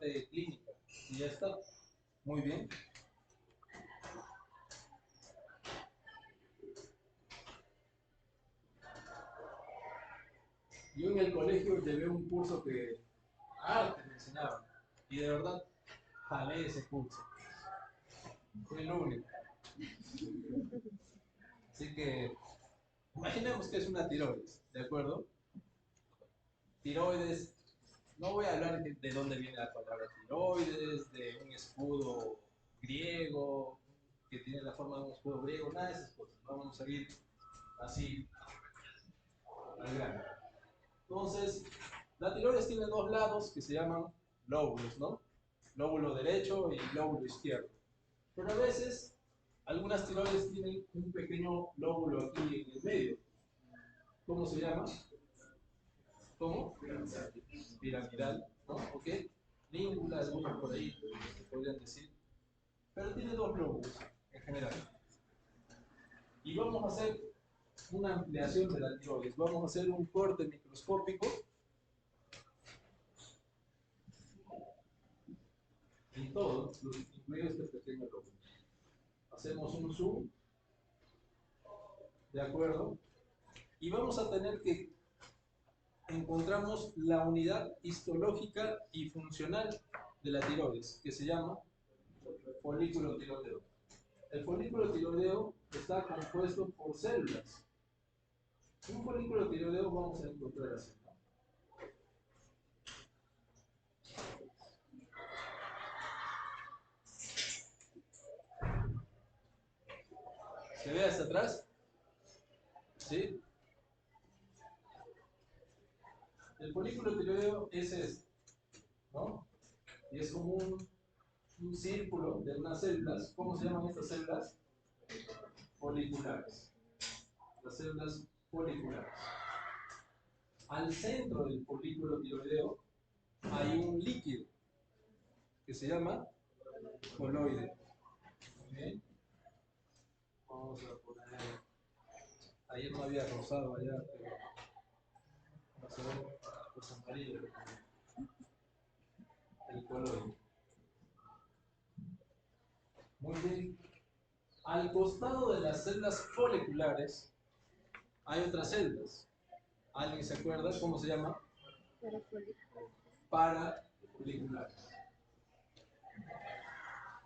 parte clínica. Y ya está. Muy bien. Yo en el colegio llevé un curso que arte me enseñaban. Y de verdad, jalé ese curso. Fue el único. Así que, imaginemos que es una tiroides, ¿de acuerdo? Tiroides, no voy a hablar de dónde viene la palabra tiroides, de un escudo griego, que tiene la forma de un escudo griego, nada de esas cosas. Vamos a ir así al grano. Entonces, la tiroides tiene dos lados que se llaman lóbulos, ¿no? Lóbulo derecho y lóbulo izquierdo. Pero a veces, algunas tiroides tienen un pequeño lóbulo aquí en el medio. ¿Cómo se llama? ¿Cómo? Piramidal, ¿no? ¿Ok? Língula, algunos por ahí podrían decir. Pero tiene dos lóbulos en general. Y vamos a hacer una ampliación de la tiroides. Vamos a hacer un corte microscópico en todo, incluido este pequeño lóbulo. Hacemos un zoom, ¿de acuerdo? Y vamos a tener que encontramos la unidad histológica y funcional de la tiroides, que se llama folículo tiroideo. El folículo tiroideo está compuesto por células. Un folículo tiroideo vamos a encontrar así, ¿no? ¿Se ve hasta atrás? ¿Sí? El folículo tiroideo es este, ¿no? Y es como un círculo de unas células. ¿Cómo se llaman estas células? Foliculares. Las células foliculares. Al centro del folículo tiroideo hay un líquido que se llama coloide. ¿Okay? Vamos a poner. Ayer no había rosado allá, pero vamos a ver los amarillos. El coloide. Muy bien. Al costado de las células foliculares hay otras células. ¿Alguien se acuerda cómo se llama? Parafoliculares.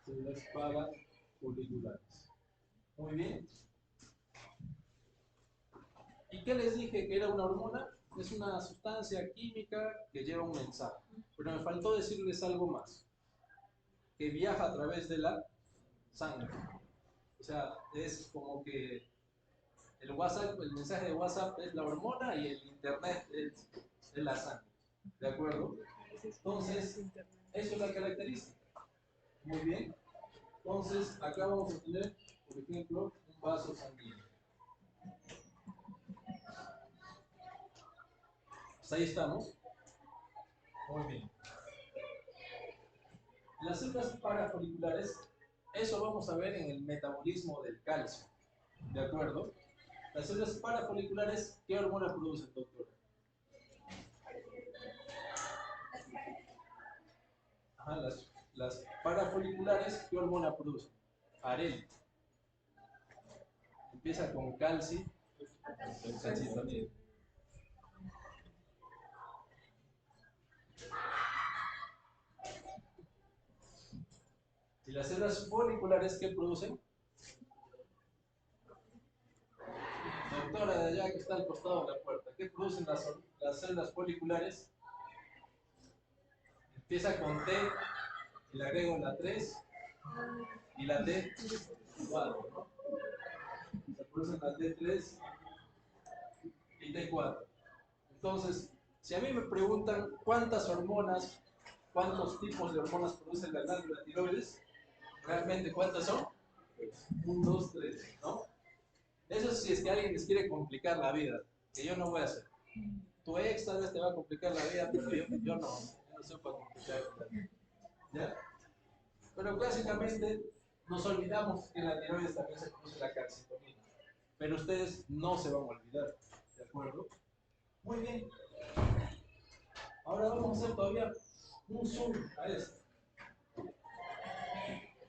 Células parafoliculares. Muy bien. ¿Y qué les dije que era una hormona? Es una sustancia química que lleva un mensaje. Pero me faltó decirles algo más. Que viaja a través de la sangre. O sea, es como que el WhatsApp, el mensaje de WhatsApp es la hormona y el internet es la sangre. ¿De acuerdo? Entonces, eso es la característica. Muy bien. Entonces, acá vamos a tener, por ejemplo, un vaso sanguíneo. Hasta ahí estamos. Muy bien. Las células parafoliculares, eso vamos a ver en el metabolismo del calcio. ¿De acuerdo? Las células parafoliculares, ¿qué hormona producen, doctora? Ajá, las parafoliculares, ¿qué hormona producen? Arel. Empieza con calci, calcitonina. ¿Y las células foliculares qué producen? Doctora de allá que está al costado de la puerta, ¿qué producen las células foliculares? Empieza con T y le agrego la 3 y la T4, ¿no? Se producen la T3 y T4. Entonces, si a mí me preguntan cuántas hormonas, cuántos tipos de hormonas produce la glándula tiroides, realmente cuántas son, 1, 2, 3, ¿no? Eso si es que alguien les quiere complicar la vida, que yo no voy a hacer. Tu ex tal vez te va a complicar la vida, pero yo no soy para complicar la vida. ¿Ya? Pero básicamente nos olvidamos que en la tiroides también se produce la calcitonina. Pero ustedes no se van a olvidar, ¿de acuerdo? Muy bien. Ahora vamos a hacer todavía un zoom a esto.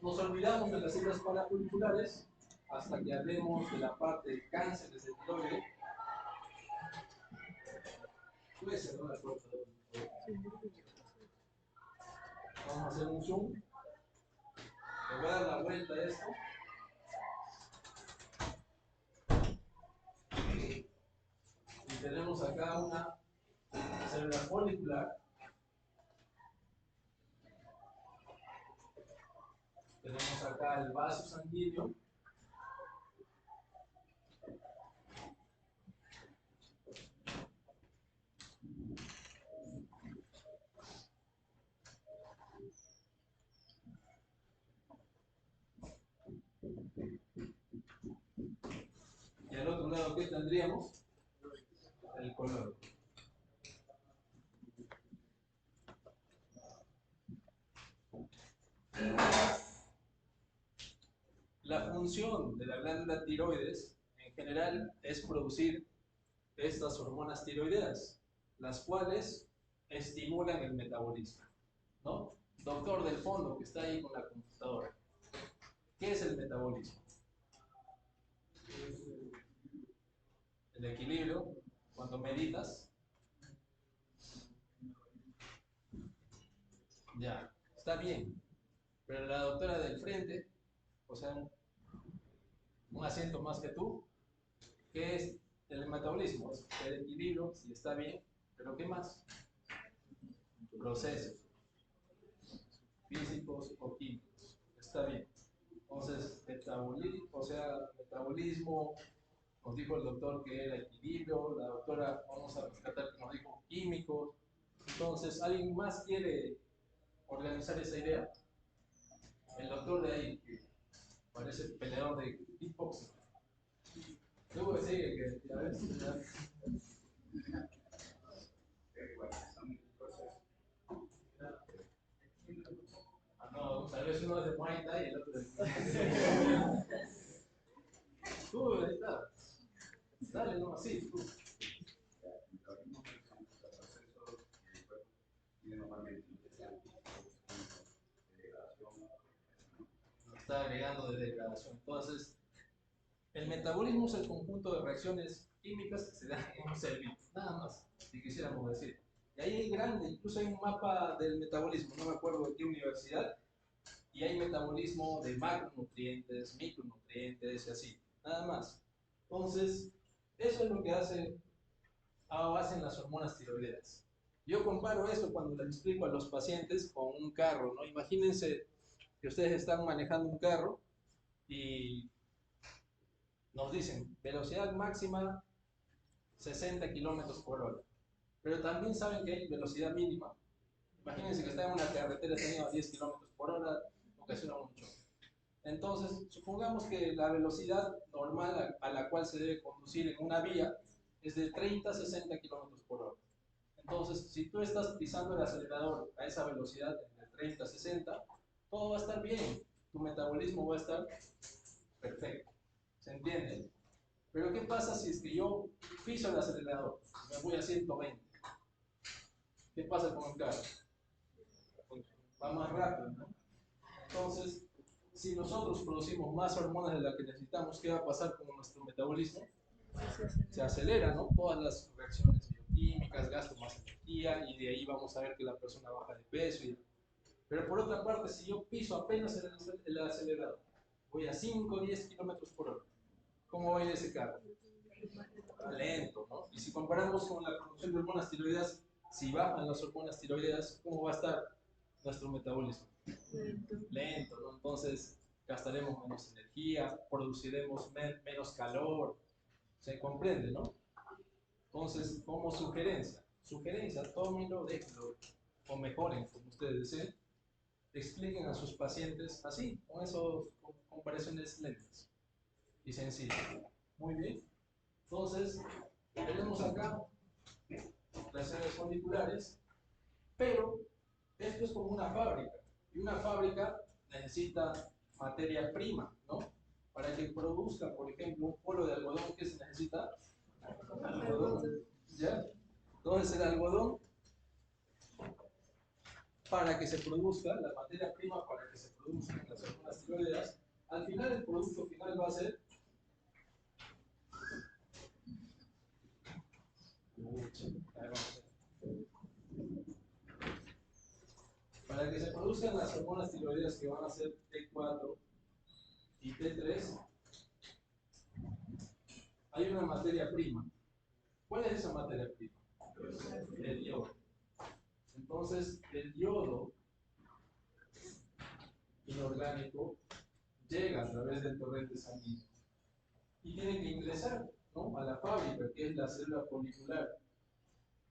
Nos olvidamos de las células parafoliculares hasta que hablemos de la parte de cánceres de tiroides. Puede cerrar la puerta. Vamos a hacer un zoom. Le voy a dar la vuelta a esto. Y tenemos acá una célula folicular. Tenemos acá el vaso sanguíneo. Y al otro lado, ¿qué tendríamos? El color. La función de la glándula tiroides en general es producir estas hormonas tiroideas, las cuales estimulan el metabolismo, ¿no? Doctor del fondo que está ahí con la computadora, ¿qué es el metabolismo? El equilibrio, cuando meditas, ya, está bien, pero la doctora del frente, o sea, un asiento más que tú, ¿qué es el metabolismo? Es el equilibrio, si está bien, pero ¿qué más? Procesos físicos o químicos, está bien. Entonces, metabolismo, nos dijo el doctor que era equilibrio, la doctora, vamos a rescatar que nos dijo químicos. Entonces, ¿alguien más quiere organizar esa idea? El doctor de ahí, que parece peleador de kickboxing. Luego sigue que, a ver si ya. Ah, no, tal vez uno es de Muay Thai y el otro de. Tú, ahí está. Dale, no, así, tú. Está agregando de degradación. Entonces, el metabolismo es el conjunto de reacciones químicas que se dan en un ser vivo, nada más, si quisiéramos decir. Y ahí hay grande, incluso hay un mapa del metabolismo, no me acuerdo de qué universidad, y hay metabolismo de macronutrientes, micronutrientes y así, nada más. Entonces, eso es lo que hacen las hormonas tiroideas. Yo comparo esto cuando les explico a los pacientes con un carro, ¿no? Imagínense que ustedes están manejando un carro y nos dicen velocidad máxima 60 kilómetros por hora, pero también saben que hay velocidad mínima. Imagínense que está en una carretera a 10 kilómetros por hora, ocasiona mucho. Entonces, supongamos que la velocidad normal a la cual se debe conducir en una vía es de 30 a 60 kilómetros por hora. Entonces, si tú estás pisando el acelerador a esa velocidad de 30 a 60, todo va a estar bien, tu metabolismo va a estar perfecto. ¿Se entiende? Pero ¿qué pasa si es que yo piso el acelerador? Me voy a 120. ¿Qué pasa con el carro? Va más rápido, ¿no? Entonces, si nosotros producimos más hormonas de las que necesitamos, ¿qué va a pasar con nuestro metabolismo? Se acelera, ¿no? Todas las reacciones bioquímicas, gasto más energía y de ahí vamos a ver que la persona baja de peso. Pero por otra parte, si yo piso apenas el acelerador, voy a 5 o 10 kilómetros por hora, ¿cómo va a ir ese carro? Lento, ¿no? Y si comparamos con la producción de hormonas tiroideas, si bajan las hormonas tiroideas, ¿cómo va a estar nuestro metabolismo? Lento, ¿no? Entonces gastaremos menos energía, produciremos menos calor, ¿se comprende, no? Entonces, como sugerencia, tómenlo, déjenlo, o mejoren, como ustedes deseen, expliquen a sus pacientes así, con esas comparaciones lentas y sencillas. Muy bien. Entonces, tenemos acá las células foliculares, pero esto es como una fábrica, y una fábrica necesita materia prima, ¿no? Para que produzca, por ejemplo, un polo de algodón, ¿qué se necesita? Algodón, ¿ya? Entonces el algodón para que se produzca, la materia prima para que se produzcan las hormonas tiroideas, al final el producto final va a ser para que se produzcan las hormonas tiroideas que van a ser T4 y T3, hay una materia prima. ¿Cuál es esa materia prima? El yodo. Entonces, el yodo inorgánico llega a través del torrente sanguíneo y tiene que ingresar, ¿no?, a la fábrica, que es la célula folicular,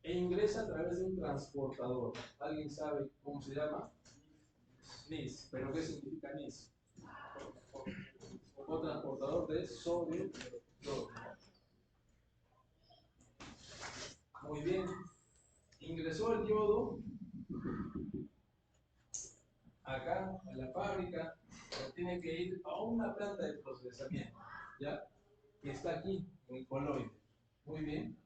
e ingresa a través de un transportador. ¿Alguien sabe cómo se llama? NIS. ¿Pero qué significa NIS? O transportador de sodio yodo. Muy bien. Ingresó el yodo acá a la fábrica, pero tiene que ir a una planta de procesamiento, ¿ya? Que está aquí, en el coloide. Muy bien.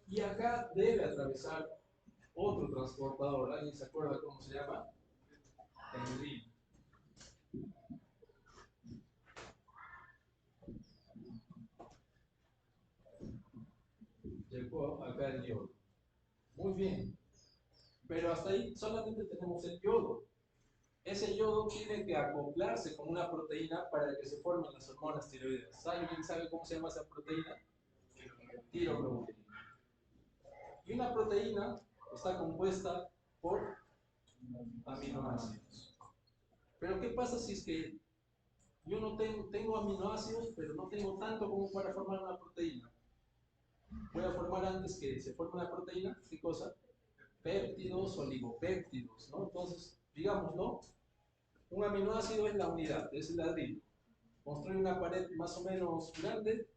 Y acá debe atravesar otro transportador. ¿Alguien se acuerda cómo se llama? Tendrín. Llegó acá el yodo. Muy bien. Pero hasta ahí solamente tenemos el yodo. Ese yodo tiene que acoplarse con una proteína para que se formen las hormonas tiroideas. ¿Alguien sabe cómo se llama esa proteína? Tiroglobulina. Y una proteína está compuesta por aminoácidos. Pero ¿qué pasa si es que yo no tengo aminoácidos, pero no tengo tanto como para formar una proteína? Voy a formar antes que se forme una proteína, ¿qué cosa? Péptidos, oligopéptidos, ¿no? Entonces, digamos, ¿no? Un aminoácido es la unidad, es el ladrillo. Construye una pared más o menos grande,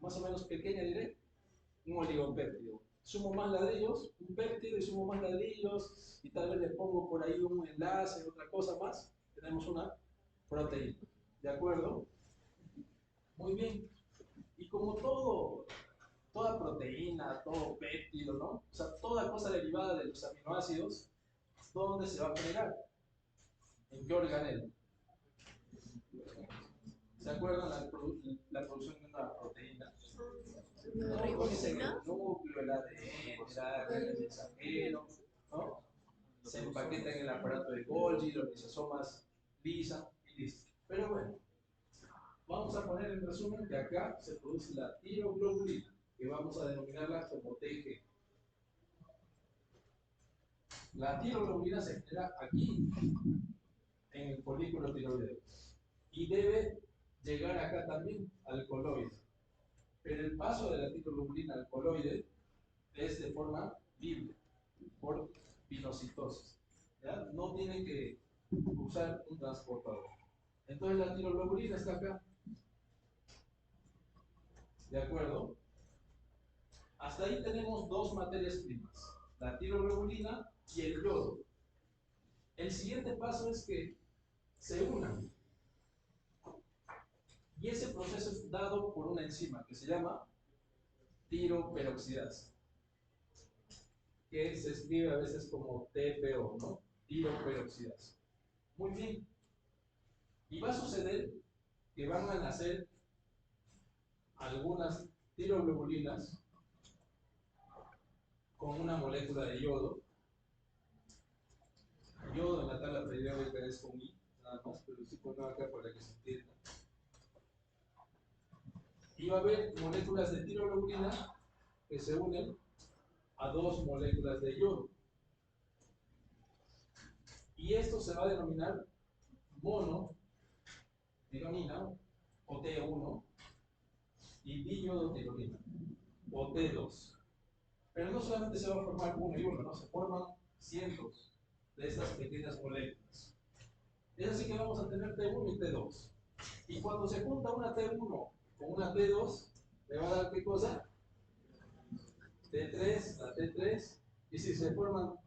más o menos pequeña, diré, un oligopéptido. Sumo más ladrillos, un péptido, y sumo más ladrillos, y tal vez le pongo por ahí un enlace, otra cosa más, tenemos una proteína. ¿De acuerdo? Muy bien. Y como toda proteína, todo péptido, ¿no? O sea, toda cosa derivada de los aminoácidos, ¿dónde se va a generar? ¿En qué organelo? ¿Se acuerdan la producción de una proteína? Ribosina. El núcleo, el ADN, el mensajero, ¿no? Se empaqueta en el aparato de Golgi, los lisosomas lisan y listo. Pero bueno, vamos a poner en resumen que acá se produce la tiroglobulina, que vamos a denominarla como TG. La tiroglobulina se genera aquí, en el folículo tiroideo, y debe llegar acá también, al coloide. Pero el paso de la tiroglobulina al coloide es de forma libre, por pinocitosis. ¿Ya? No tiene que usar un transportador. Entonces la tiroglobulina está acá. ¿De acuerdo? Hasta ahí tenemos dos materias primas, la tiroglobulina y el yodo. El siguiente paso es que se unan. Y ese proceso es dado por una enzima que se llama tiroperoxidasa, que se escribe a veces como TPO, ¿no? Tiroperoxidasa. Muy bien. Y va a suceder que van a nacer algunas tiroglobulinas con una molécula de yodo. Yodo en la tabla periódica es con I, nada más, pero sí pongo acá para que se entienda. Y va a haber moléculas de tiroglobulina que se unen a dos moléculas de yodo. Y esto se va a denominar monotironina, o T1, y diyodotironina, o T2. Pero no solamente se va a formar uno y uno, no, se forman cientos de estas pequeñas moléculas. Es así que vamos a tener T1 y T2. Y cuando se junta una T1 con una T2, ¿me va a dar qué cosa? T3, la T3, y si se juntan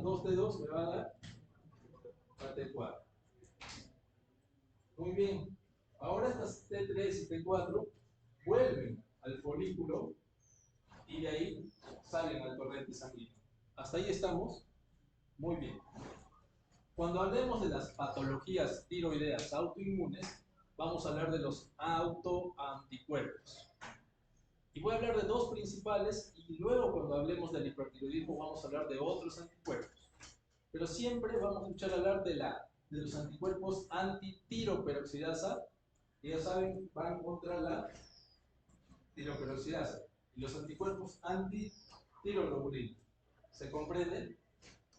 dos T2, me va a dar la T4. Muy bien. Ahora estas T3 y T4 vuelven al folículo y de ahí salen al torrente sanguíneo. ¿Hasta ahí estamos? Muy bien. Cuando hablemos de las patologías tiroideas autoinmunes, vamos a hablar de los autoanticuerpos. Y voy a hablar de dos principales y luego cuando hablemos del hipertiroidismo vamos a hablar de otros anticuerpos. Pero siempre vamos a escuchar hablar de los anticuerpos antitiroperoxidasa, que ya saben, van contra la tiroperoxidasa. Y los anticuerpos antitiroglobulina. ¿Se comprende?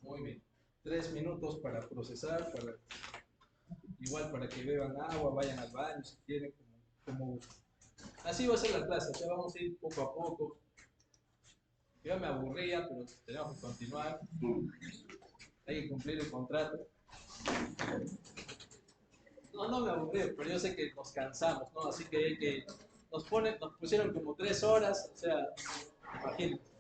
Muy bien. 3 minutos para procesar, igual para que beban agua, vayan al baño si quieren, como gusten. Así va a ser la clase, ya vamos a ir poco a poco. Ya me aburría, pero tenemos que continuar. Hay que cumplir el contrato. No me aburrí, pero yo sé que nos cansamos, ¿no? Así que nos pusieron como 3 horas, o sea, imagínate.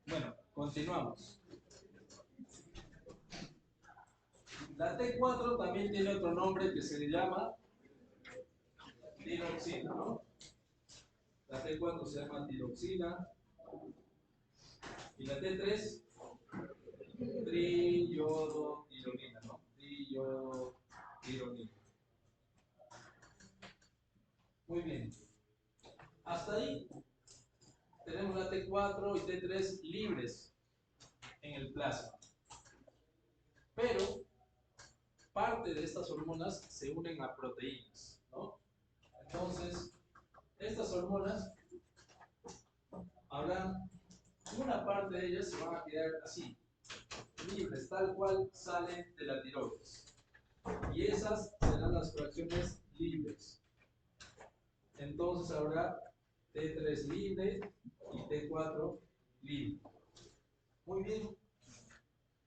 Bueno, continuamos. La T4 también tiene otro nombre que se le llama tiroxina, ¿no? La T4 se llama tiroxina. Y la T3, triiodotironina, ¿no? Triiodotironina. Muy bien. Hasta ahí tenemos la T4 y T3 libres en el plasma. Pero parte de estas hormonas se unen a proteínas, ¿no? Entonces, estas hormonas, habrá una parte de ellas se van a quedar así, libres, tal cual salen de la tiroides. Y esas serán las fracciones libres. Entonces habrá T3 libre y T4 libre. Muy bien.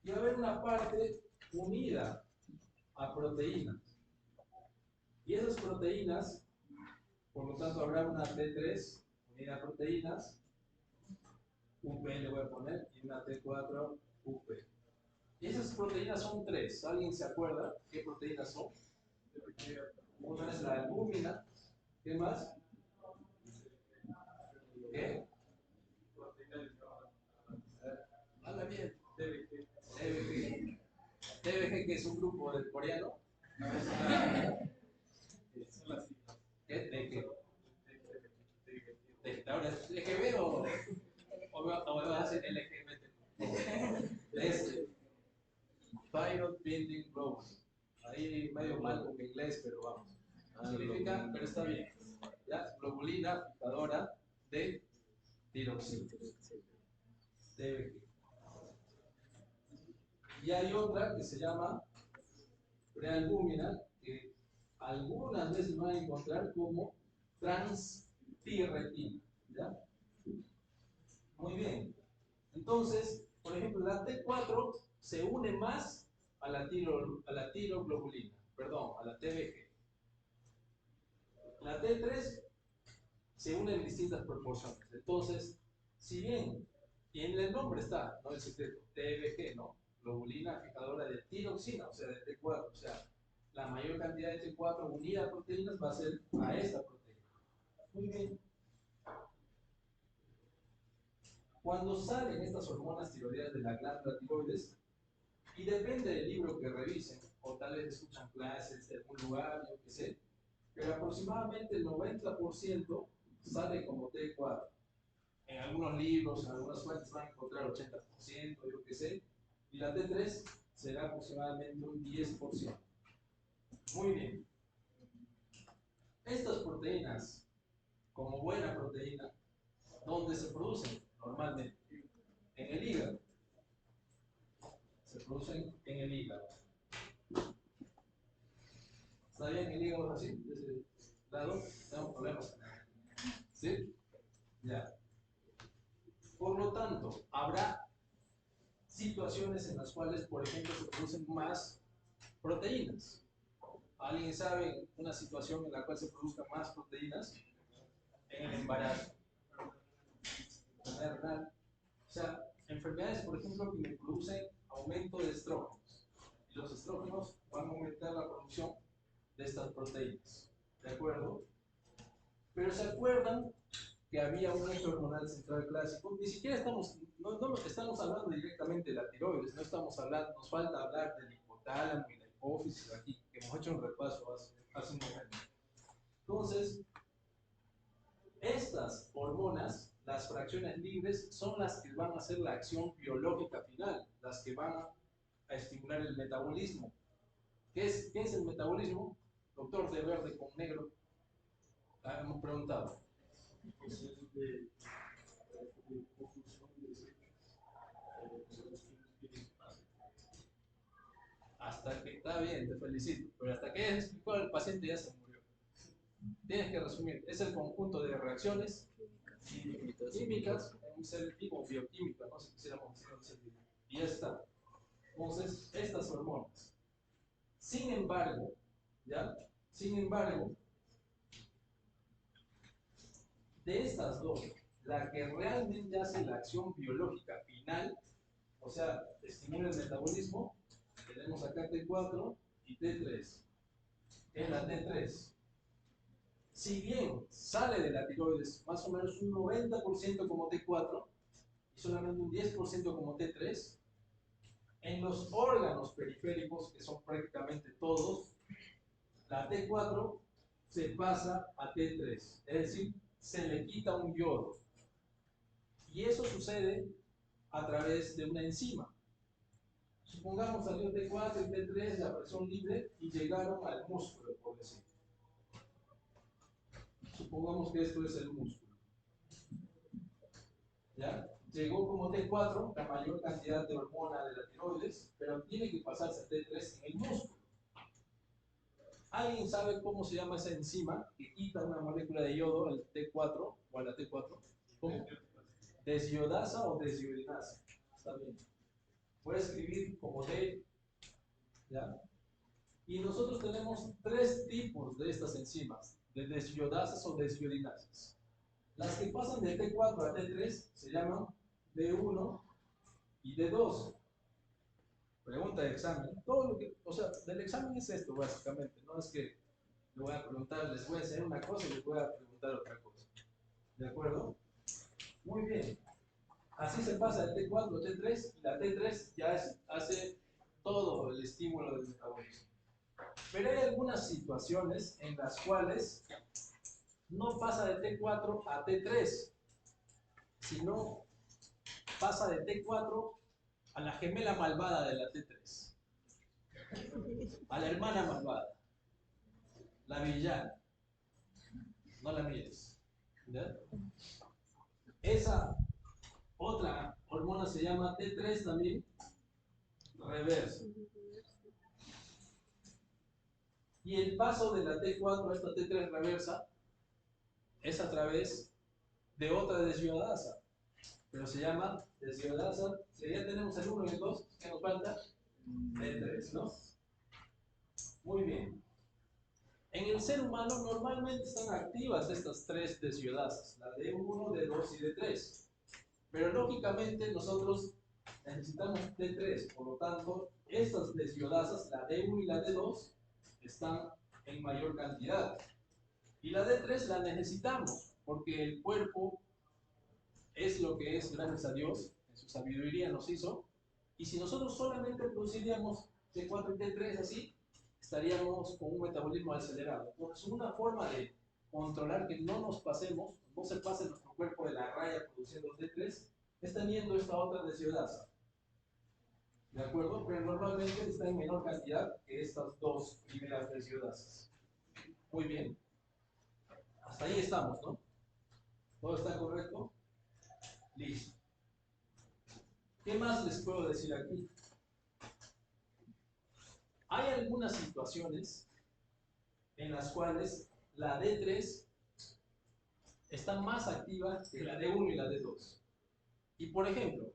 Y va a haber una parte unida a proteínas. Y esas proteínas, por lo tanto, habrá una T3 unida a proteínas, UP le voy a poner, y una T4 UP. Y esas proteínas son 3. ¿Alguien se acuerda qué proteínas son? Una es la albúmina. ¿Qué más? ¿Qué? Habla bien. TBG. TBG, que es un grupo del coreano. ¿Qué? ¿De qué? Ahora, es que veo. LGBT. Thyroid Binding Globulin. Ahí medio mal con inglés, pero vamos. Significa, pero está bien. ¿Ya? Globulina fijadora de tiroxina. TBG. Y hay otra que se llama prealbúmina, que algunas veces van a encontrar como transthyretina. ¿Ya? Muy bien. Entonces, por ejemplo, la T4 se une más a la tiroglobulina, perdón, a la TBG. La T3 se une en distintas proporciones. Entonces, si bien, y en el nombre está, no el secreto, TBG, ¿no? Globulina fijadora de tiroxina, o sea, de T4, o sea, la mayor cantidad de T4 unida a proteínas va a ser a esta proteína. Muy bien. Cuando salen estas hormonas tiroideas de la glándula tiroides, y depende del libro que revisen, o tal vez escuchan clases de algún lugar, yo qué sé, pero aproximadamente el 90% sale como T4. En algunos libros, en algunas fuentes van a encontrar 80%, yo qué sé, y la T3 será aproximadamente un 10%. Muy bien. Estas proteínas, como buena proteína, ¿dónde se producen? Normalmente en el hígado. Se producen en el hígado. ¿Está bien el hígado así? De ese lado, tenemos problemas. ¿Sí? Ya. Por lo tanto, habrá situaciones en las cuales, por ejemplo, se producen más proteínas. ¿Alguien sabe una situación en la cual se produzcan más proteínas? En el embarazo. O sea, enfermedades, por ejemplo, que me producen aumento de estrógenos. Y los estrógenos van a aumentar la producción de estas proteínas. ¿De acuerdo? Pero ¿se acuerdan que había un eje hormonal central clásico? Ni siquiera estamos hablando directamente de la tiroides, no estamos hablando, nos falta hablar del hipotálamo y la hipófisis aquí, que hemos hecho un repaso hace un momento. Entonces, estas hormonas, las fracciones libres, son las que van a hacer la acción biológica final, las que van a estimular el metabolismo. ¿Qué es el metabolismo? Doctor de verde con negro, hemos preguntado. Hasta que está bien, te felicito, pero hasta que explicó el paciente ya se murió. Tienes que resumir, es el conjunto de reacciones químicas en un ser vivo, bioquímica, no sé si quisiéramos decirlo, y ya está. Entonces, estas hormonas. Sin embargo, ¿ya? Sin embargo, de estas dos, la que realmente hace la acción biológica final, o sea, estimula el metabolismo, tenemos acá T4 y T3. Es la T3. Si bien sale de la tiroides más o menos un 90% como T4 y solamente un 10% como T3, en los órganos periféricos, que son prácticamente todos, la T4 se pasa a T3, es decir, se le quita un yodo. Y eso sucede a través de una enzima. Supongamos salió T4 y T3, la presión libre, y llegaron al músculo, por decir. Supongamos que esto es el músculo. ¿Ya? Llegó como T4 la mayor cantidad de hormona de la tiroides, pero tiene que pasarse a T3 en el músculo. ¿Alguien sabe cómo se llama esa enzima que quita una molécula de yodo al T4 o a la T4? ¿Cómo? Desiodasa o desiodinasa. Está bien. Voy a escribir como D. ¿Ya? Y nosotros tenemos tres tipos de estas enzimas, de desiodasas o desiodinasas. Las que pasan de T4 a T3 se llaman D1 y D2. Pregunta de examen. Todo lo que, o sea, del examen es esto básicamente. No es que le voy a preguntar, les voy a enseñar una cosa y les voy a preguntar otra cosa. ¿De acuerdo? Muy bien. Así se pasa de T4 a T3 y la T3 ya hace todo el estímulo del metabolismo. Pero hay algunas situaciones en las cuales no pasa de T4 a T3, sino pasa de T4 a la gemela malvada de la T3, a la hermana malvada, la villana. No la mires. ¿Ya? Esa otra hormona se llama T3 también, reversa. Y el paso de la T4 a esta T3 reversa es a través de otra desviodasa, pero se llama desviodasa. Si ya tenemos el 1 y el 2, ¿qué nos falta? T3, ¿no? Muy bien. En el ser humano normalmente están activas estas tres desviodasas, la D1, D2 y D3. Pero lógicamente nosotros necesitamos T3, por lo tanto, estas desviodasas, la D1 y la D2, están en mayor cantidad. Y la D3 la necesitamos, porque el cuerpo es lo que es, gracias a Dios, en su sabiduría nos hizo. Y si nosotros solamente produciríamos T4 y T3 así, estaríamos con un metabolismo acelerado. Entonces, una forma de controlar que no nos pasemos, no se pase nuestro cuerpo de la raya produciendo T3, es teniendo esta otra deshidrasa. ¿De acuerdo? Pero normalmente está en menor cantidad que estas dos primeras deshidrazas. Muy bien. Hasta ahí estamos, ¿no? ¿Todo está correcto? Listo. ¿Qué más les puedo decir aquí? Hay algunas situaciones en las cuales la D3 está más activa que la D1 y la D2. Y por ejemplo,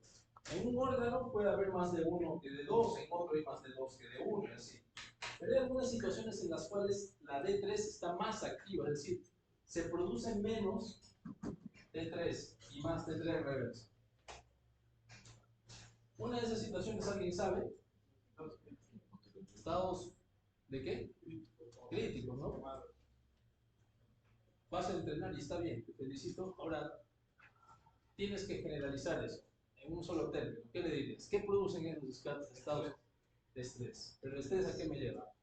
en un órgano puede haber más de 1 que de 2, en otro hay más de 2 que de 1, y así. Pero hay algunas situaciones en las cuales la D3 está más activa, es decir, se produce menos T3 y más T3 reversa. Una de esas situaciones, ¿alguien sabe? Estados de qué? Críticos, ¿no? Vas a entrenar y está bien, te felicito. Ahora, tienes que generalizar eso en un solo término. ¿Qué le dirías? ¿Qué producen esos estados de estrés? ¿Pero el estrés a qué me lleva?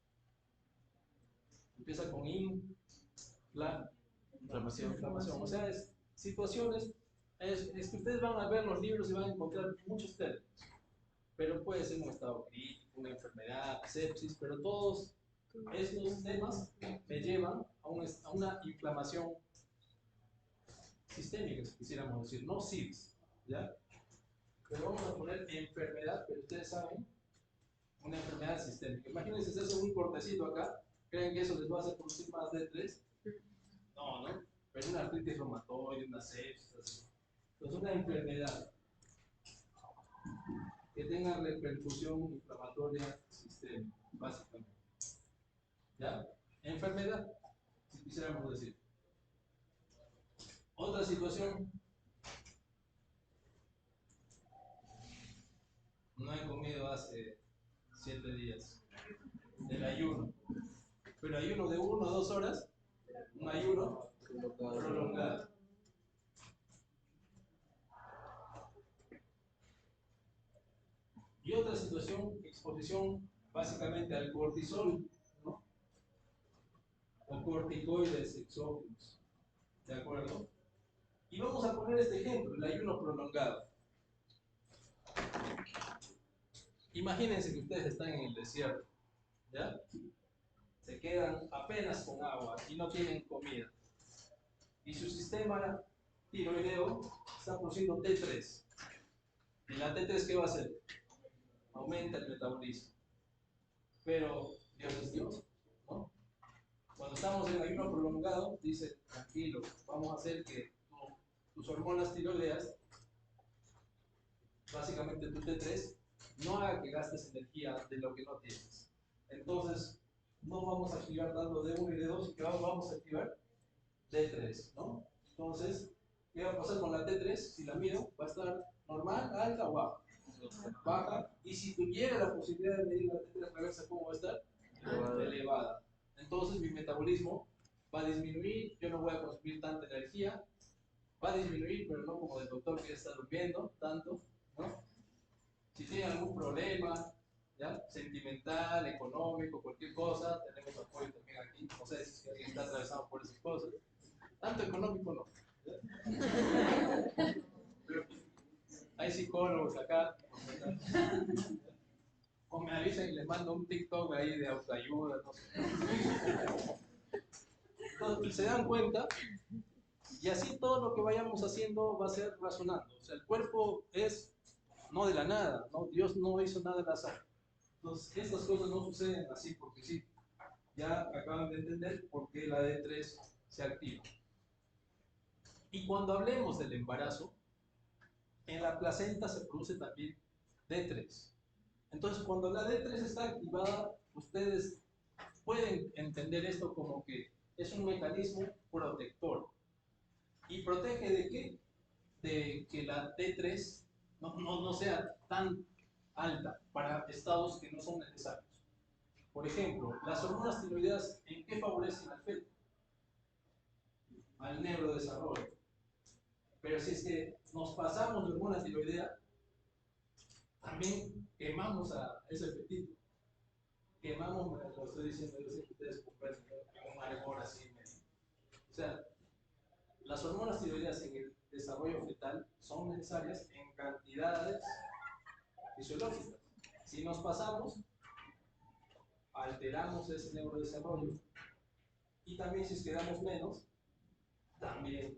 Empieza con inflamación. O sea, es situaciones, es que ustedes van a ver los libros y van a encontrar muchos términos. Pero puede ser un estado crítico, una enfermedad, sepsis, pero todos estos temas me llevan a una inflamación sistémica, si quisiéramos decir, no SIDS, ¿ya? Pero vamos a poner enfermedad, pero ustedes saben, una enfermedad sistémica. Imagínense si hacen un cortecito acá, ¿creen que eso les va a hacer producir más D3? No, ¿no? Pero una artritis reumatoide, una sepsis, así. Entonces una enfermedad que tenga repercusión inflamatoria sistémica, básicamente. ¿Ya? Enfermedad, si quisiéramos decir. Otra situación, no he comido hace 7 días, del ayuno. Pero ayuno de 1 a 2 horas, un ayuno prolongado. Y otra situación, exposición básicamente al cortisol, ¿no? O corticoides exógenos. ¿De acuerdo? Y vamos a poner este ejemplo, el ayuno prolongado. Imagínense que ustedes están en el desierto, ¿ya? Se quedan apenas con agua y no tienen comida. Y su sistema tiroideo está produciendo T3. ¿Y la T3 qué va a hacer? Aumenta el metabolismo. Pero Dios es Dios, ¿no? Cuando estamos en ayuno prolongado, dice, tranquilo, vamos a hacer que tus hormonas tiroideas, básicamente tu T3, no haga que gastes energía de lo que no tienes. Entonces, no vamos a activar tanto D1 y D2, que vamos a activar D3, ¿no? Entonces, ¿qué va a pasar con la T3? Si la mido, va a estar normal, alta o baja. Baja, y si tuviera la posibilidad de medir la T3 reversa, ¿cómo va a estar? Elevada. Entonces mi metabolismo va a disminuir, yo no voy a consumir tanta energía, va a disminuir, pero no como el doctor que ya está durmiendo tanto, ¿no? Si tienen algún problema, ¿ya? Sentimental, económico, cualquier cosa, tenemos apoyo también aquí. No sé si alguien está atravesado por esas cosas. Tanto económico no. Pero Hay psicólogos acá. O me avisan y les mando un TikTok ahí de autoayuda, no sé. Entonces, se dan cuenta, y así todo lo que vayamos haciendo va a ser razonando. O sea, el cuerpo es no de la nada, ¿no? Dios no hizo nada al azar. Entonces, estas cosas no suceden así porque sí. Ya acaban de entender por qué la D3 se activa. Y cuando hablemos del embarazo, en la placenta se produce también D3. Entonces, cuando la D3 está activada, ustedes pueden entender esto como que es un mecanismo protector. ¿Y protege de qué? De que la D3 no sea tan alta para estados que no son necesarios. Por ejemplo, las hormonas tiroideas, ¿en qué favorecen al feto? Al neurodesarrollo. Pero si es que nos pasamos de hormona tiroidea, también quemamos a ese fetito. Quemamos, me lo estoy diciendo, yo sé que ustedes comprenden, un alemón así. O sea, las hormonas tiroideas en el desarrollo fetal son necesarias en cantidades fisiológicas. Si nos pasamos, alteramos ese neurodesarrollo. Y también si quedamos menos, también.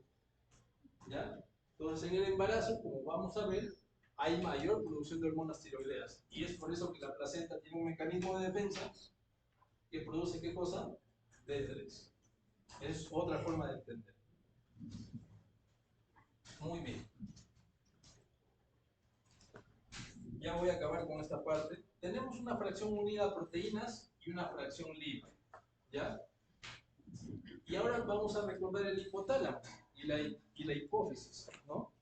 ¿Ya? Entonces en el embarazo, como vamos a ver, hay mayor producción de hormonas tiroideas. Y es por eso que la placenta tiene un mecanismo de defensa que produce ¿qué cosa? D3. Es otra forma de entender. Muy bien. Ya voy a acabar con esta parte. Tenemos una fracción unida a proteínas y una fracción libre. ¿Ya? Y ahora vamos a recordar el hipotálamo y la hipófisis, ¿no?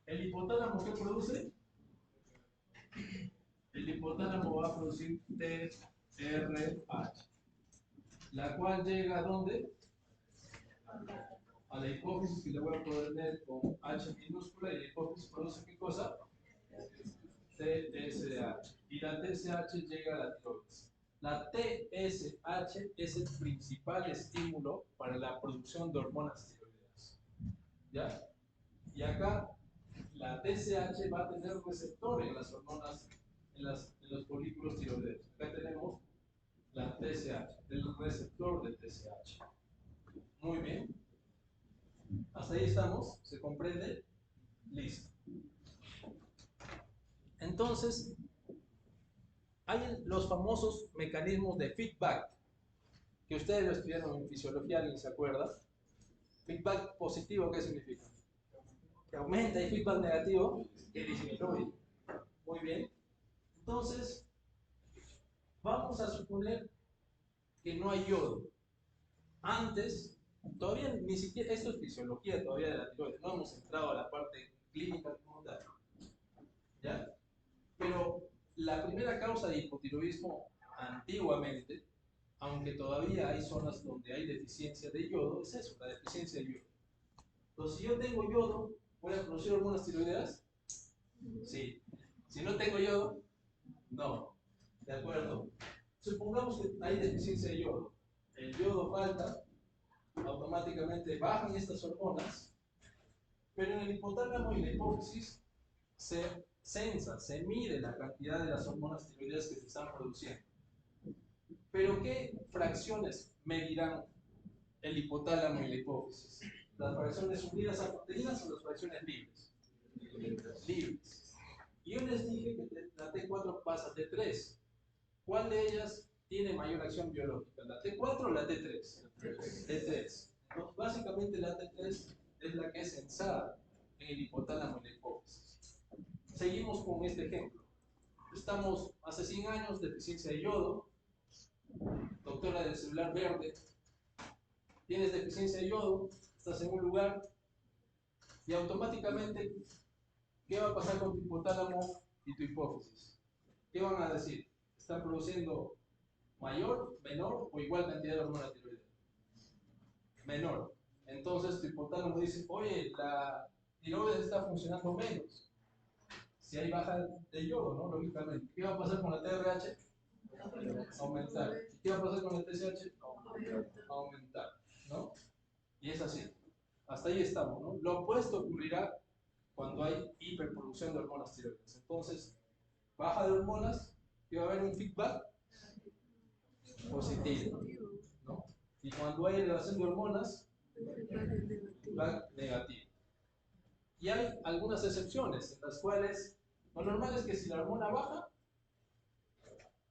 ¿El hipotálamo qué produce? El hipotálamo va a producir TRH, la cual llega ¿a dónde? A la hipófisis, que le voy a poner con H minúscula, y la hipófisis produce ¿qué cosa? TSH. Y la TSH llega a la tiroides. La TSH es el principal estímulo para la producción de hormonas tiroideas. ¿Ya? Y acá la TSH va a tener receptor en las hormonas, en los folículos tiroideos. Acá tenemos la TSH, el receptor de TSH. Muy bien. Hasta ahí estamos. ¿Se comprende? Listo. Entonces, hay los famosos mecanismos de feedback, que ustedes lo estudiaron en fisiología, ¿alguien se acuerda? Feedback positivo, ¿qué significa? Que aumenta, y feedback negativo, que disminuye. Muy bien. Entonces, vamos a suponer que no hay yodo. Antes, todavía ni siquiera, esto es fisiología todavía de la tiroides, no hemos entrado a la parte clínica como tal. ¿Ya? Pero la primera causa de hipotiroidismo antiguamente, aunque todavía hay zonas donde hay deficiencia de yodo, es eso, la deficiencia de yodo. Entonces, si yo tengo yodo, ¿voy a producir hormonas tiroideas? Sí. Si no tengo yodo, no. ¿De acuerdo? Supongamos que hay deficiencia de yodo. El yodo falta, automáticamente bajan estas hormonas, pero en el hipotálamo y la hipófisis se censa, se mide la cantidad de las hormonas tiroideas que se están produciendo. Pero ¿qué fracciones medirán el hipotálamo y la hipófisis? ¿Las fracciones unidas a proteínas o las fracciones libres? Libres. Y yo les dije que la T4 pasa a T3. ¿Cuál de ellas tiene mayor acción biológica? ¿La T4 o la T3? T3. Entonces, básicamente la T3 es la que es censada en el hipotálamo y la hipófisis. Seguimos con este ejemplo. Estamos hace 100 años, deficiencia de yodo. Doctora del celular verde, tienes deficiencia de yodo, estás en un lugar y automáticamente, ¿qué va a pasar con tu hipotálamo y tu hipófisis? ¿Qué van a decir? ¿Están produciendo mayor, menor o igual cantidad de hormona tiroidea? Menor. Entonces tu hipotálamo dice, oye, la tiroides está funcionando menos. Si hay baja de yodo, ¿no? Lógicamente. ¿Qué va a pasar con la TRH? Aumentar. ¿Qué va a pasar con la TSH? Aumentar, ¿no? Y es así. Hasta ahí estamos, ¿no? Lo opuesto ocurrirá cuando hay hiperproducción de hormonas tiroides. Entonces, baja de hormonas y va a haber un feedback positivo, ¿no? Y cuando hay elevación de hormonas, feedback negativo. Y hay algunas excepciones en las cuales lo normal es que si la hormona baja,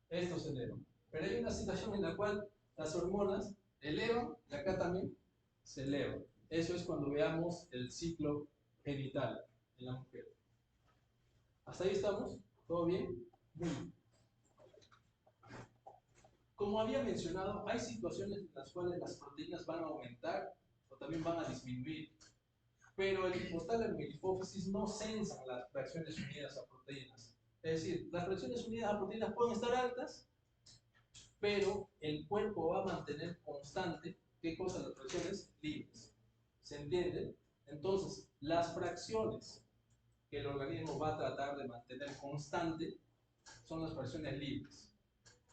esto se eleva. Pero hay una situación en la cual las hormonas elevan y acá también se eleva. Eso es cuando veamos el ciclo genital en la mujer. ¿Hasta ahí estamos? ¿Todo bien? Muy bien. Como había mencionado, hay situaciones en las cuales las proteínas van a aumentar o también van a disminuir. Pero el hipotálamo y la hipófisis no censan las fracciones unidas a proteínas. Es decir, las fracciones unidas a proteínas pueden estar altas, pero el cuerpo va a mantener constante, ¿qué cosa? Las fracciones libres. ¿Se entiende? Entonces, las fracciones que el organismo va a tratar de mantener constante son las fracciones libres.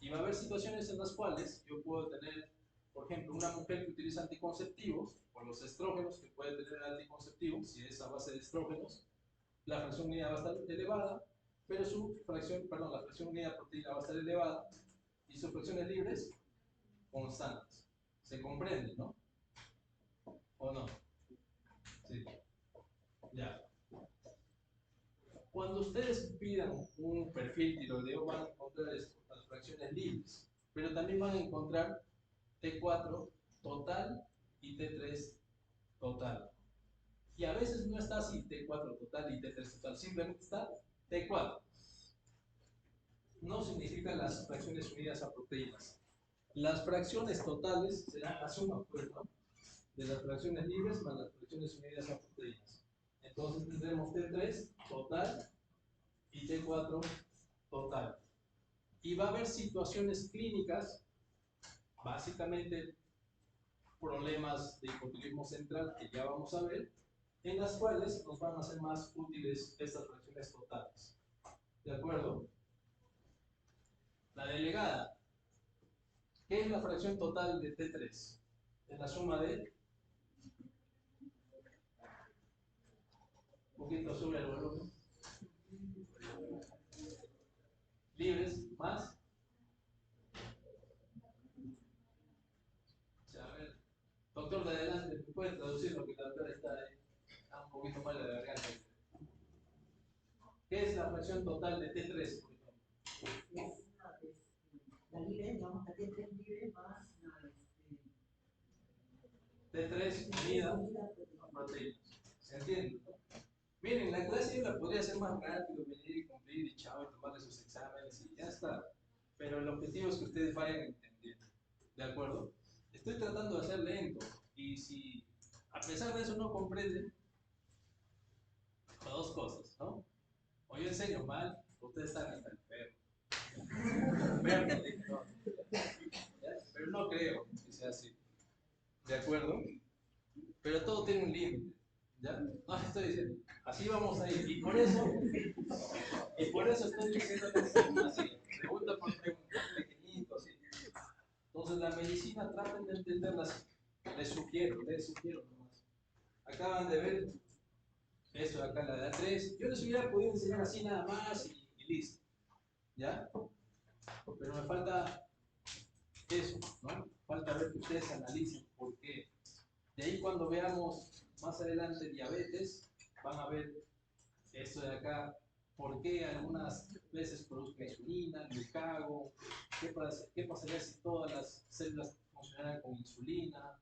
Y va a haber situaciones en las cuales yo puedo tener, por ejemplo, una mujer que utiliza anticonceptivos, o los estrógenos que puede tener el anticonceptivo, si es a base de estrógenos, la fracción unida va a estar elevada, pero su fracción, perdón, la fracción unida de proteína va a estar elevada y sus fracciones libres constantes. ¿Se comprende, no? ¿O no? Sí. Ya. Cuando ustedes pidan un perfil tiroideo van a encontrar esto, las fracciones libres, pero también van a encontrar T4 total y T3 total. Y a veces no está así T4 total y T3 total, simplemente está T4. No significa las fracciones unidas a proteínas. Las fracciones totales serán la suma, pues, ¿no? De las fracciones libres más las fracciones unidas a proteínas. Entonces tendremos T3 total y T4 total. Y va a haber situaciones clínicas, básicamente problemas de hipotiroidismo central que ya vamos a ver, en las cuales nos van a ser más útiles estas fracciones totales. ¿De acuerdo? La delegada. ¿Qué es la fracción total de T3? Es la suma de un poquito sobre el volumen. Libres más. O sea, a ver, doctor de adelante, ¿me puede traducir lo que la doctora está un poquito mal de la garganta? ¿Qué es la fracción total de T3, por ejemplo? La libre, digamos, la T3 libre más T3 unida a proteínas. ¿Se entiende? Miren, la clase yo la podría hacer más rápido, venir y cumplir y chao, y tomarle sus exámenes y ya está. Pero el objetivo es que ustedes vayan entendiendo. ¿De acuerdo? Estoy tratando de hacer lento y si a pesar de eso no comprenden, dos cosas, ¿no? O yo enseño mal, o ustedes están hasta enfermos. Enfermos, dije, no. ¿Ya? Pero no creo que sea así. ¿De acuerdo? Pero todo tiene un límite. ¿Ya? No estoy diciendo, así vamos a ir. Y por eso estoy diciéndoles así, pregunta por pregunta, pequeñito, así. Entonces la medicina traten de entenderla así. Les sugiero nomás. Acaban de ver eso de acá, la de A3. Yo les hubiera podido enseñar así nada más y listo. ¿Ya? Pero me falta eso, ¿no? Falta ver que ustedes analicen por qué. De ahí cuando veamos más adelante diabetes, van a ver esto de acá, por qué algunas veces produzca insulina, glucagon, qué pasaría si todas las células funcionaran con insulina.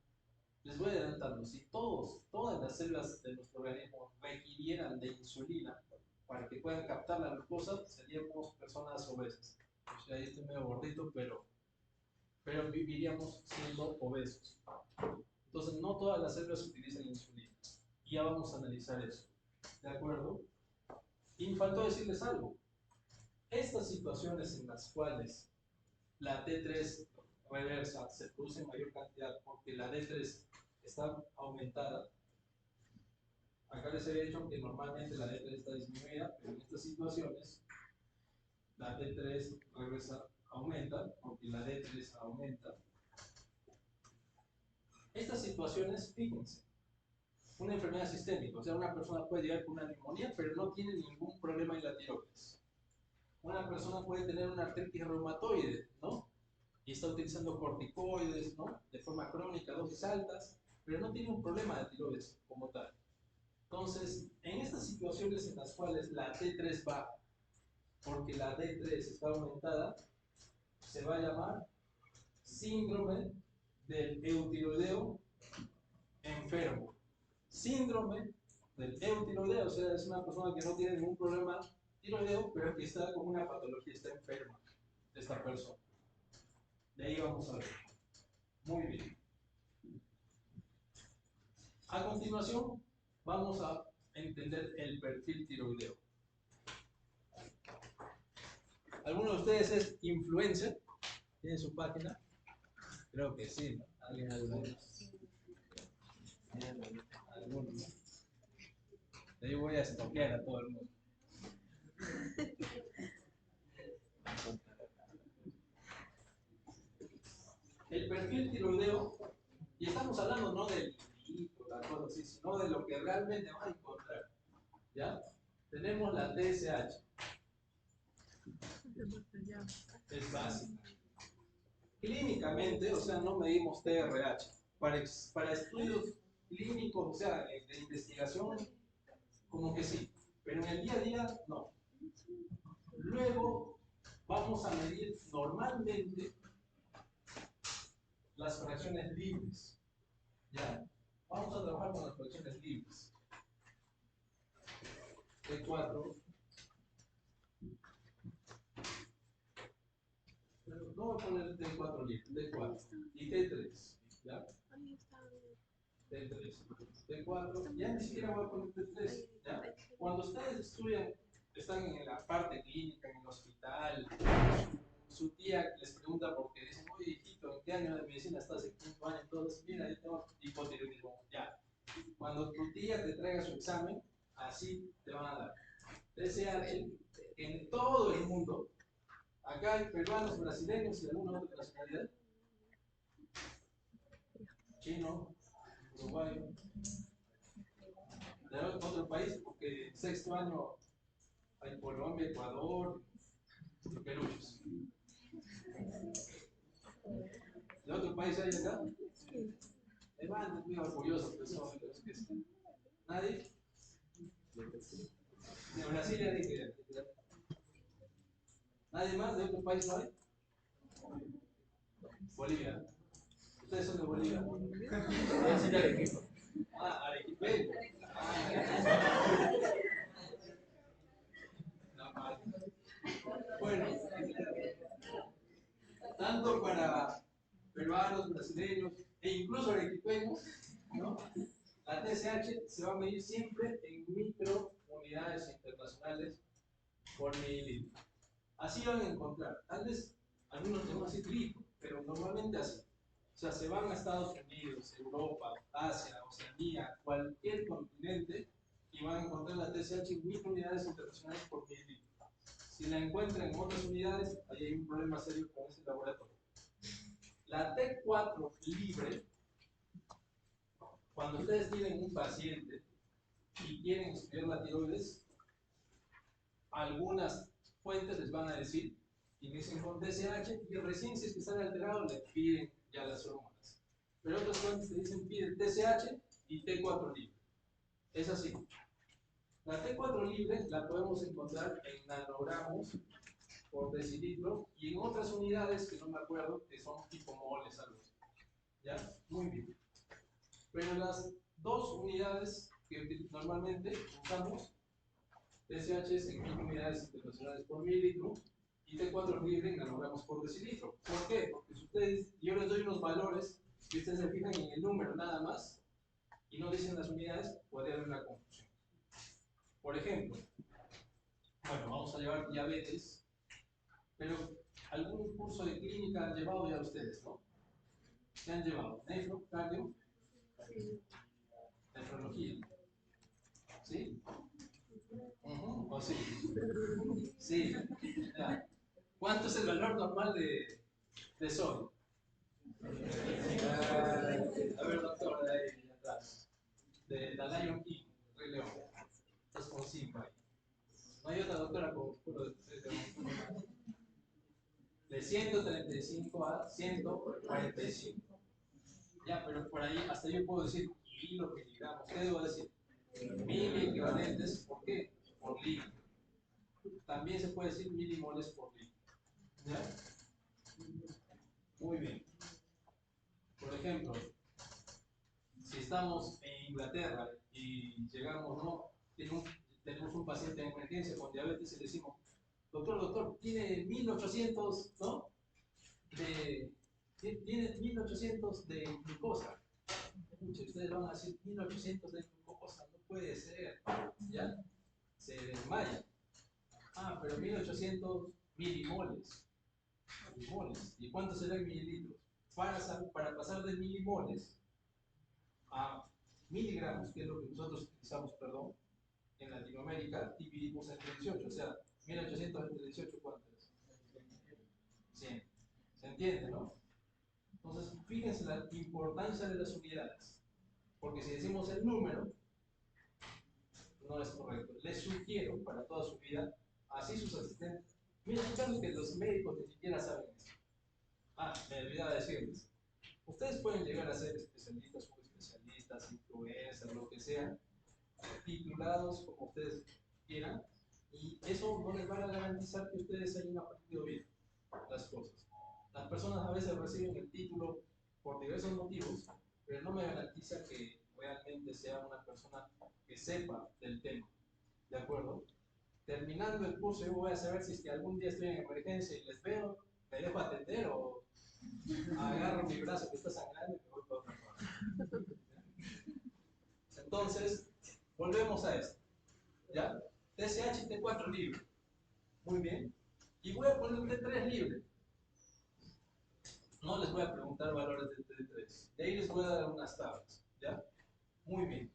Les voy adelantando, si todas las células de nuestro organismo requirieran de insulina para que puedan captar la glucosa, seríamos personas obesas. O sea, ahí estoy medio gordito, pero viviríamos siendo obesos. Entonces, no todas las células utilizan insulina. Y ya vamos a analizar eso. ¿De acuerdo? Y me faltó decirles algo. Estas situaciones en las cuales la T3 reversa se produce en mayor cantidad porque la D3 está aumentada. Acá les he dicho que normalmente la D3 está disminuida, pero en estas situaciones la T3 reversa aumenta porque la D3 aumenta. Estas situaciones, fíjense, una enfermedad sistémica, o sea, una persona puede llegar con una neumonía, pero no tiene ningún problema en la tiroides. Una persona puede tener una artritis reumatoide, ¿no? Y está utilizando corticoides, ¿no? De forma crónica, dosis altas, pero no tiene un problema de tiroides como tal. Entonces, en estas situaciones en las cuales la T3 baja, porque la D3 está aumentada, se va a llamar síndrome del eutiroideo enfermo. Síndrome del eutiroideo, o sea, es una persona que no tiene ningún problema tiroideo, pero que está con una patología, está enferma, esta persona. De ahí vamos a ver. Muy bien. A continuación, vamos a entender el perfil tiroideo. ¿Alguno de ustedes es influencer? ¿Tiene su página? Creo que sí, ¿no? Algunos. De ahí voy a estoquear a todo el mundo. El perfil tiroideo, y estamos hablando no del hito, la cosa así, sino de lo que realmente van a encontrar. ¿Ya? Tenemos la TSH. Es básica. Clínicamente, o sea, no medimos TRH. Para estudios clínicos, o sea, de investigación, como que sí. Pero en el día a día, no. Luego, vamos a medir normalmente las fracciones libres. ¿Ya? Vamos a trabajar con las fracciones libres. T4. Pero no voy a poner T4 libre, T4. Y T3. ¿Ya? T3. T4. Ya ni siquiera voy a poner T3. ¿Ya? Cuando ustedes estudian, están en la parte clínica, en el hospital, su tía les pregunta porque dicen, oye hijito, ¿en qué año de medicina estás? En quinto año. Entonces, mira, yo tengo hipotiroidismo. Ya. Cuando tu tía te traiga su examen, así te van a dar. TSH en todo el mundo. Acá hay peruanos, brasileños y alguna otra nacionalidad. Chino, uruguayo. De otro país, porque en sexto año hay Colombia, Ecuador y Perú. ¿De otro país hay acá? Van, muy orgullosos que son los que sí. ¿Nadie? De Brasil ya dije. ¿Nadie más? ¿De otro país no hay? Bolivia. Ustedes son de Bolivia, ¿no? Yo soy de Arequipa. Ah, arequipeño. Bueno, tanto para peruanos, brasileños e incluso arequipeños, ¿no? La TSH se va a medir siempre en microunidades internacionales por mililitro. Así van a encontrar. Tal vez algunos tengan así litro, pero normalmente así. O sea, se van a Estados Unidos, Europa, Asia, Oceanía, cualquier continente y van a encontrar la TSH en microunidades internacionales por mililitro. Si la encuentran en otras unidades, ahí hay un problema serio con ese laboratorio. La T4 libre, cuando ustedes tienen un paciente y quieren estudiar la tiroides, algunas fuentes les van a decir, inicien con TSH y recién si es que están alterados le piden ya las hormonas. Pero otras fuentes te dicen piden TSH y T4 libre. Es así. La T4 libre la podemos encontrar en nanogramos por decilitro y en otras unidades que no me acuerdo que son picomoles algo. ¿Ya? Muy bien. Pero las dos unidades que normalmente usamos, TSH es en unidades internacionales por mililitro y T4 libre en nanogramos por decilitro. ¿Por qué? Porque si ustedes, yo les doy unos valores y ustedes se fijan en el número nada más y no dicen las unidades, puede haber una confusión. Por ejemplo, bueno, vamos a llevar diabetes, pero algún curso de clínica han llevado ya ustedes, ¿no? ¿Qué han llevado? ¿Nefro? ¿Cardio? Nefrología. ¿Sí? ¿O sí? Sí. Ya. ¿Cuánto es el valor normal de sodio? A ver, doctor, de ahí atrás. de la Lion King, el Rey León. Estás con 5 ahí. No hay otra doctora con puro de 135 a 145. Ya, pero por ahí, hasta yo puedo decir miligramos. ¿Qué debo decir? Mil equivalentes, ¿por qué? Por litro. También se puede decir milimoles por litro. ¿Ya? Muy bien. Por ejemplo, si estamos en Inglaterra y llegamos, ¿no? Tenemos un paciente en emergencia con diabetes y le decimos, doctor, tiene 1800, ¿no? Tiene 1800 de glucosa. Muchos ustedes van a decir 1800 de glucosa, no puede ser, ¿ya? Se desmaya. Ah, pero 1800 milimoles. ¿Y cuánto será en mililitros? Para pasar de milimoles a miligramos, que es lo que nosotros utilizamos, perdón, en Latinoamérica, dividimos entre 18, o sea, 1800 entre 18, ¿cuánto es? 100. ¿Se entiende, no? Entonces, fíjense la importancia de las unidades, porque si decimos el número, no es correcto. Les sugiero para toda su vida, así sus asistentes, miren, escuchando que los médicos ni siquiera saben esto. Ah, me olvidaba decirles. Ustedes pueden llegar a ser especialistas, subespecialistas, influencers, lo que sea, titulados como ustedes quieran, y eso no les va a garantizar que ustedes hayan aprendido bien las cosas. Las personas a veces reciben el título por diversos motivos, pero no me garantiza que realmente sea una persona que sepa del tema. ¿De acuerdo? Terminando el curso, yo voy a saber si es que algún día estoy en emergencia y les veo, me dejo atender o agarro mi brazo que está sangrando y me voy para otra parte. Entonces, volvemos a esto. ¿Ya? TSH y T4 libre. Muy bien. Y voy a poner T3 libre. No les voy a preguntar valores de T3. De ahí les voy a dar unas tablas. ¿Ya? Muy bien.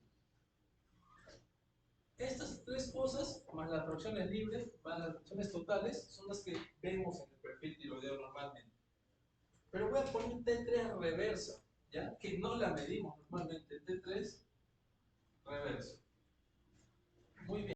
Estas tres cosas, más las fracciones libres, más las fracciones totales, son las que vemos en el perfil tiroideo normalmente. Pero voy a poner T3 reversa, ¿ya? Que no la medimos normalmente. T3 reversa. Muy bien.